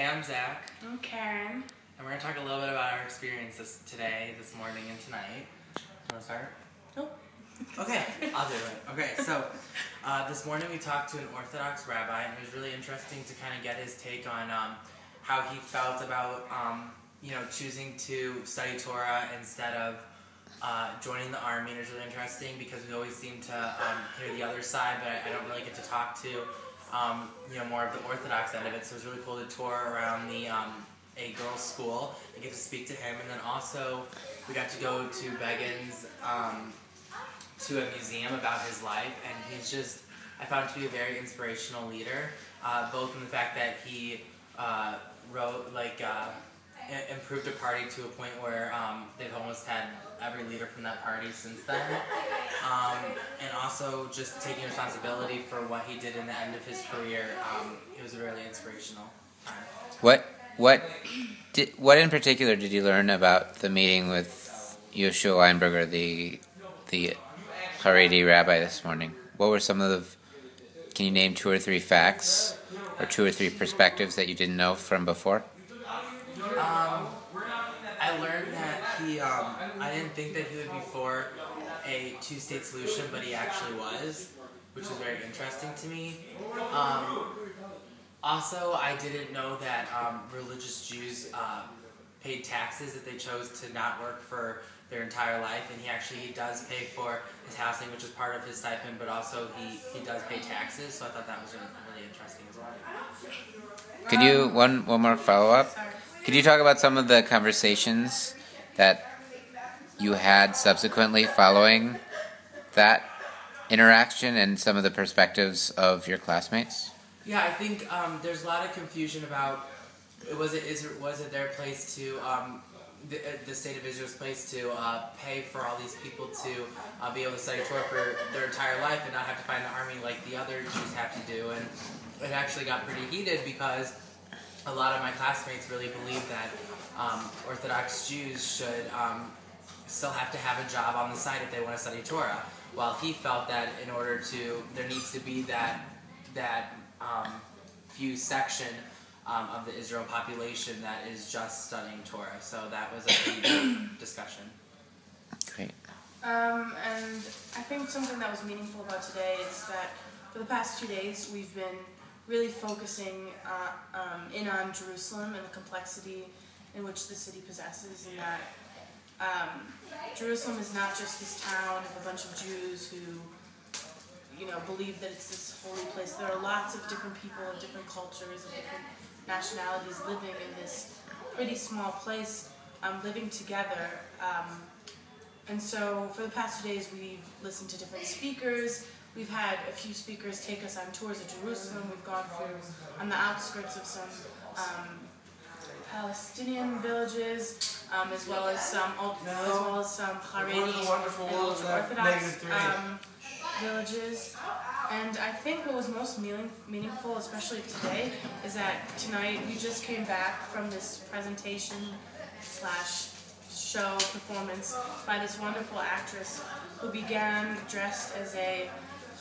Hey, I'm Zach. I'm Ceren. And we're going to talk a little bit about our experience this morning, and tonight. Do you want to start? Nope. Okay, I'll do it. Okay, so this morning we talked to an Orthodox rabbi, and it was really interesting to kind of get his take on how he felt about choosing to study Torah instead of joining the army. And it was really interesting because we always seem to hear the other side, but I don't really get to talk to more of the Orthodox end of it. So it was really cool to tour around a girls' school and get to speak to him. And then also we got to go to Begin's to a museum about his life, and I found him to be a very inspirational leader, both in the fact that he improved a party to a point where they've almost had every leader from that party since then, and also just taking responsibility for what he did in the end of his career. It was a really inspirational time. What in particular did you learn about the meeting with Yoshua Weinberger, the Haredi rabbi, this morning? What were some of the... Can you name 2 or 3 facts or 2 or 3 perspectives that you didn't know from before? I learned that I didn't think that he would be for a 2-state solution, but he actually was, which was very interesting to me. Also, I didn't know that religious Jews paid taxes if they chose to not work for their entire life, and he does pay for his housing, which is part of his stipend, but also he does pay taxes, so I thought that was really interesting as well. Could you, one more follow-up? Could you talk about some of the conversations that you had subsequently following that interaction and some of the perspectives of your classmates? Yeah, I think there's a lot of confusion about was it their place to the state of Israel's place to pay for all these people to be able to study Torah for their entire life and not have to find the army like the other Jews have to do. And it actually got pretty heated because a lot of my classmates really believe that Orthodox Jews should still have to have a job on the side if they want to study Torah, while he felt that there needs to be that few section of the Israel population that is just studying Torah. So that was a big discussion. Great. And I think something that was meaningful about today is that for the past 2 days we've been really focusing in on Jerusalem and the complexity in which the city possesses, and that Jerusalem is not just this town of a bunch of Jews who believe that it's this holy place. There are lots of different people of different cultures and different nationalities living in this pretty small place, living together. And so for the past 2 days we've listened to different speakers. We've had a few speakers take us on tours of Jerusalem. We've gone through on the outskirts of some Palestinian villages, as well as some Haredi and Orthodox villages. And I think what was most meaningful, especially today, is that tonight we just came back from this presentation / show performance by this wonderful actress who began dressed as a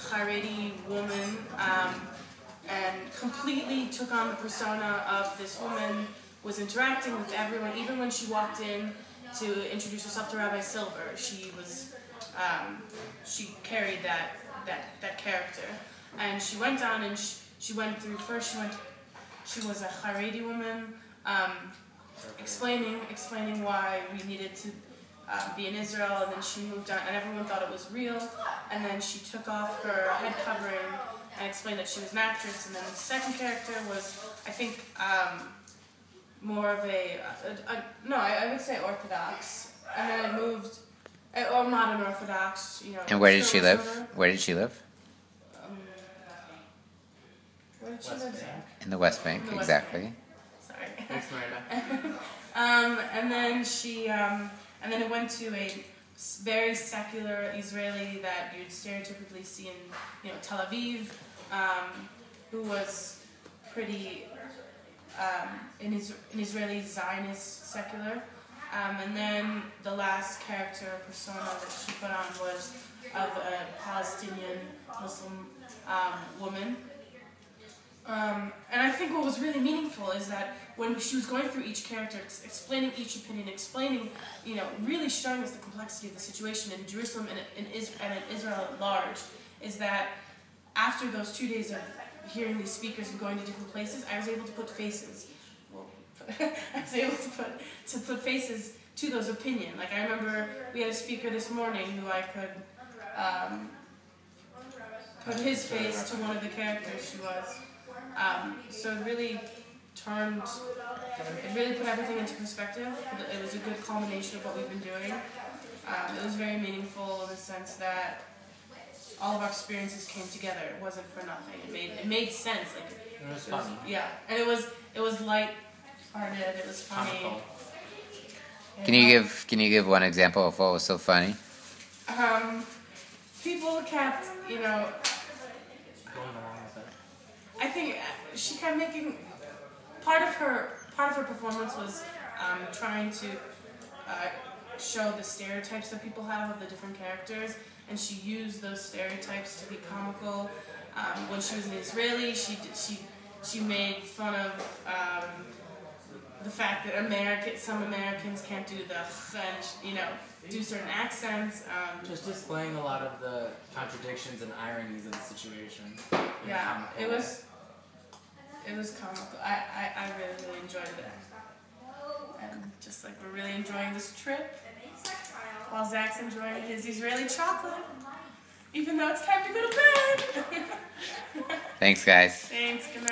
Haredi woman and completely took on the persona of this woman, was interacting with everyone. Even when she walked in to introduce herself to Rabbi Silver, she carried that character. And she went on and she went through, first she was a Haredi woman, explaining why we needed to be in Israel, and then she moved on, and everyone thought it was real, and then she took off her head covering and explained that she was an actress, and then the second character was, I think, more of I would say Orthodox, and then it moved, or modern Orthodox, And where did she live? Where did she live? Where did she live? In the West Bank, exactly. Sorry. Thanks, Miranda. And then it went to a very secular Israeli that you'd stereotypically see in, Tel Aviv, who was pretty an Israeli Zionist secular. And then the last character persona that she put on was of a Palestinian Muslim woman. And I think what was really meaningful is that when she was going through each character, explaining each opinion, explaining, really showing us the complexity of the situation in Jerusalem and in Israel at large, is that after those 2 days of hearing these speakers and going to different places, I was able to put faces. Well, I was able to put faces to those opinions. Like I remember we had a speaker this morning who I could put his face to one of the characters she was. So it really put everything into perspective. It was a good culmination of what we've been doing. It was very meaningful in the sense that all of our experiences came together. It wasn't for nothing. It made sense. Like It was funny. yeah, and it was light-hearted. It was funny. Comical. Can you give one example of what was so funny? People kept, Going along with it. I think she kept making part of her performance was trying to show the stereotypes that people have of the different characters, and she used those stereotypes to be comical. When she was an Israeli, she made fun of the fact that some Americans can't do the and do certain accents. Just displaying a lot of the contradictions and ironies of the situation. Yeah, it was comical. I really enjoyed it. And just like we're really enjoying this trip, while Zach's enjoying his Israeli chocolate, even though it's time to go to bed. Thanks, guys. Thanks. Good night.